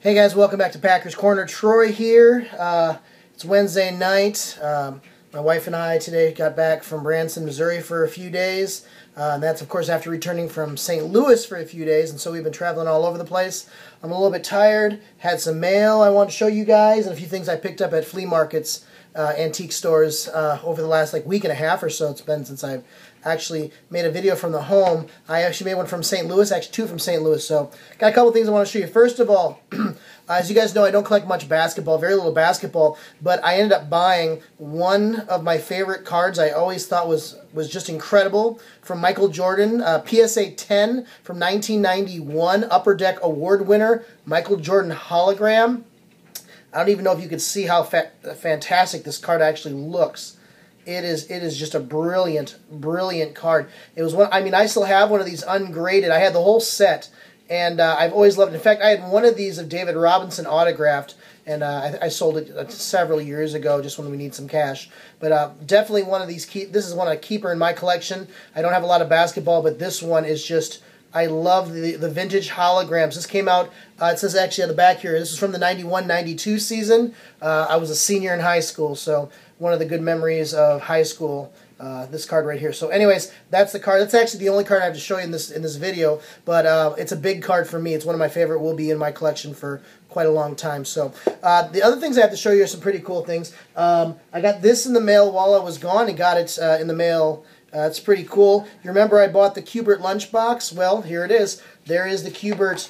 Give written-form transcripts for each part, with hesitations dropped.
Hey guys, welcome back to Packers Corner. Troy here. It's Wednesday night. My wife and I today got back from Branson, Missouri for a few days. And that's, of course, after returning from St. Louis for a few days. And so we've been traveling all over the place. I'm a little bit tired. Had some mail I want to show you guys and a few things I picked up at flea markets, antique stores over the last week and a half or so. It's been since I've actually made a video from the home. I actually made one from St. Louis, actually two from St. Louis. So got a couple things I want to show you. First of all, as you guys know, I don't collect much basketball, very little basketball, but I ended up buying one of my favorite cards I always thought was just incredible from Michael Jordan, PSA 10 from 1991, Upper Deck Award winner, Michael Jordan hologram. I don't even know if you can see how fantastic this card actually looks. It is just a brilliant card. It was one. I mean, I still have one of these ungraded. I had the whole set, and I've always loved it. In fact, I had one of these of David Robinson autographed, and I sold it several years ago, just when we need some cash. But definitely one of these. This is one I keeper in my collection. I don't have a lot of basketball, but this one is just. I love the vintage holograms. This came out, it says actually on the back here, this is from the 91-92 season. I was a senior in high school, so one of the good memories of high school, this card right here. So anyways, that's the card. That's actually the only card I have to show you in this video, but it's a big card for me. It's one of my favorite, will be in my collection for quite a long time. So the other things I have to show you are some pretty cool things. I got this in the mail while I was gone and got it in the mail. It's pretty cool. You remember I bought the Qbert lunchbox? Well, here it is. There is the Qbert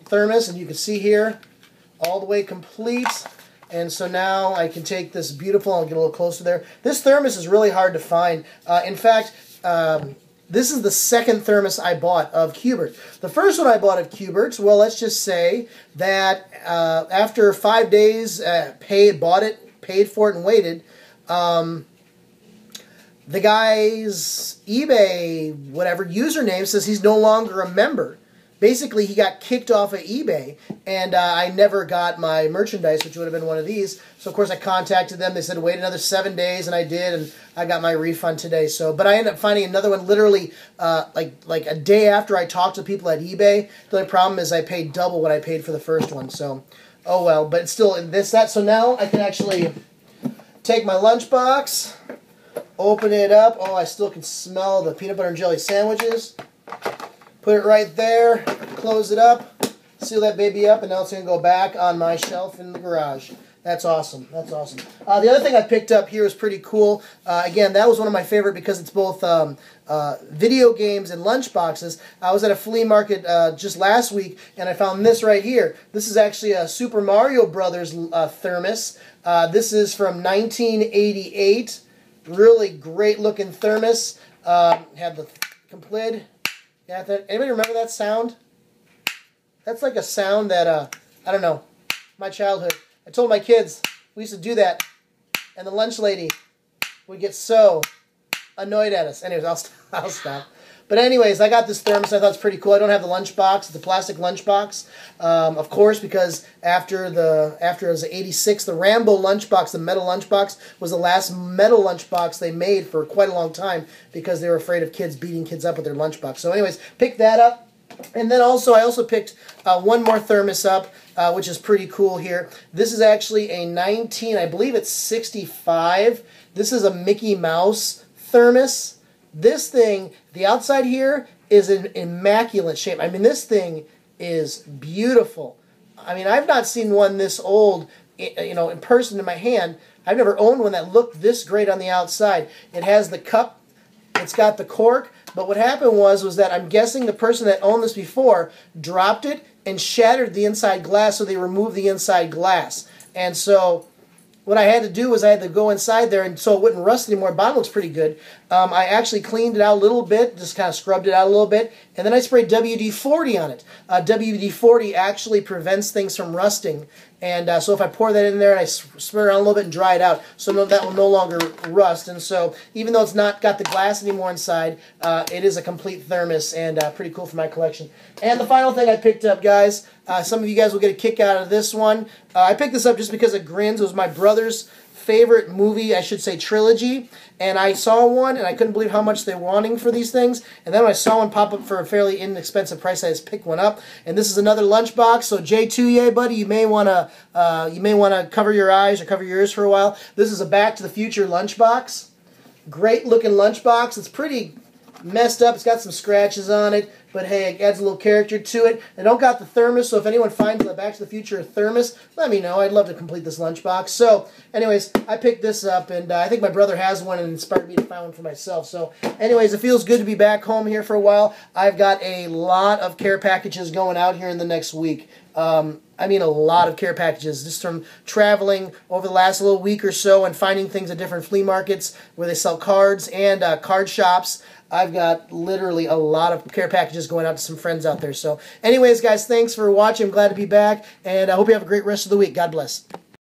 thermos, and you can see here, all the way complete. And so now I can take this beautiful, I'll get a little closer there. This thermos is really hard to find. In fact, this is the second thermos I bought of Qbert. The first one I bought of Qbert, well, let's just say that after 5 days, bought it, paid for it, and waited, the guy's eBay, whatever, username says he's no longer a member. Basically, he got kicked off of eBay, and I never got my merchandise, which would have been one of these. So, of course, I contacted them. They said, wait another 7 days, and I did, and I got my refund today. So, but I ended up finding another one literally like a day after I talked to people at eBay. The only problem is I paid double what I paid for the first one. So, oh well. But it's still that. So now I can actually take my lunchbox, open it up. Oh, I still can smell the peanut butter and jelly sandwiches. Put it right there, close it up, seal that baby up, and now it's going to go back on my shelf in the garage. That's awesome. That's awesome. The other thing I picked up here is pretty cool. Again, that was one of my favorite because it's both video games and lunchboxes. I was at a flea market just last week, and I found this right here. This is actually a Super Mario Brothers thermos. This is from 1988. Really great looking thermos. Had the complete. Yeah, anybody remember that sound? That's like a sound that I don't know. My childhood. I told my kids we used to do that, and the lunch lady would get so annoyed at us. Anyways, I'll stop. But anyways, I got this thermos. I thought it's pretty cool. I don't have the lunchbox. It's a plastic lunchbox, of course, because after it was 86, the Rambo lunchbox, the metal lunchbox, was the last metal lunchbox they made for quite a long time because they were afraid of kids beating kids up with their lunchbox. So anyways, picked that up. And then also, I also picked one more thermos up, which is pretty cool here. This is actually a I believe it's 65. This is a Mickey Mouse thermos. This thing, the outside here is in immaculate shape. I mean, this thing is beautiful. I mean, I've not seen one this old, in person in my hand. I've never owned one that looked this great on the outside. It has the cup. It's got the cork. But what happened was that I'm guessing the person that owned this before dropped it and shattered the inside glass, so they removed the inside glass. And so what I had to do was I had to go inside there, and so it wouldn't rust anymore. Bottom looks pretty good. I actually cleaned it out a little bit, just kind of scrubbed it out a little bit, and then I sprayed WD-40 on it. WD-40 actually prevents things from rusting, and so if I pour that in there and I spray it around a little bit and dry it out, so that will no longer rust. And so even though it's not got the glass anymore inside, it is a complete thermos, and pretty cool for my collection. And the final thing I picked up, guys, some of you guys will get a kick out of this one. I picked this up just because it grins. It was my brother's favorite movie, I should say trilogy, and I saw one, and I couldn't believe how much they were wanting for these things, and then when I saw one pop up for a fairly inexpensive price, I just picked one up, and this is another lunchbox, so J2, buddy, you may want to cover your eyes or cover your ears for a while. This is a Back to the Future lunchbox. Great looking lunchbox. It's pretty messed up. It's got some scratches on it, but hey, it adds a little character to it. I don't got the thermos, so if anyone finds the Back to the Future thermos, let me know. I'd love to complete this lunchbox. So, anyways, I picked this up, and I think my brother has one and inspired me to find one for myself. So, anyways, it feels good to be back home here for a while. I've got a lot of care packages going out here in the next week. I mean a lot of care packages, just from traveling over the last little week or so and finding things at different flea markets where they sell cards and card shops. I've got literally a lot of care packages going out to some friends out there. So anyways, guys, thanks for watching. I'm glad to be back, and I hope you have a great rest of the week. God bless.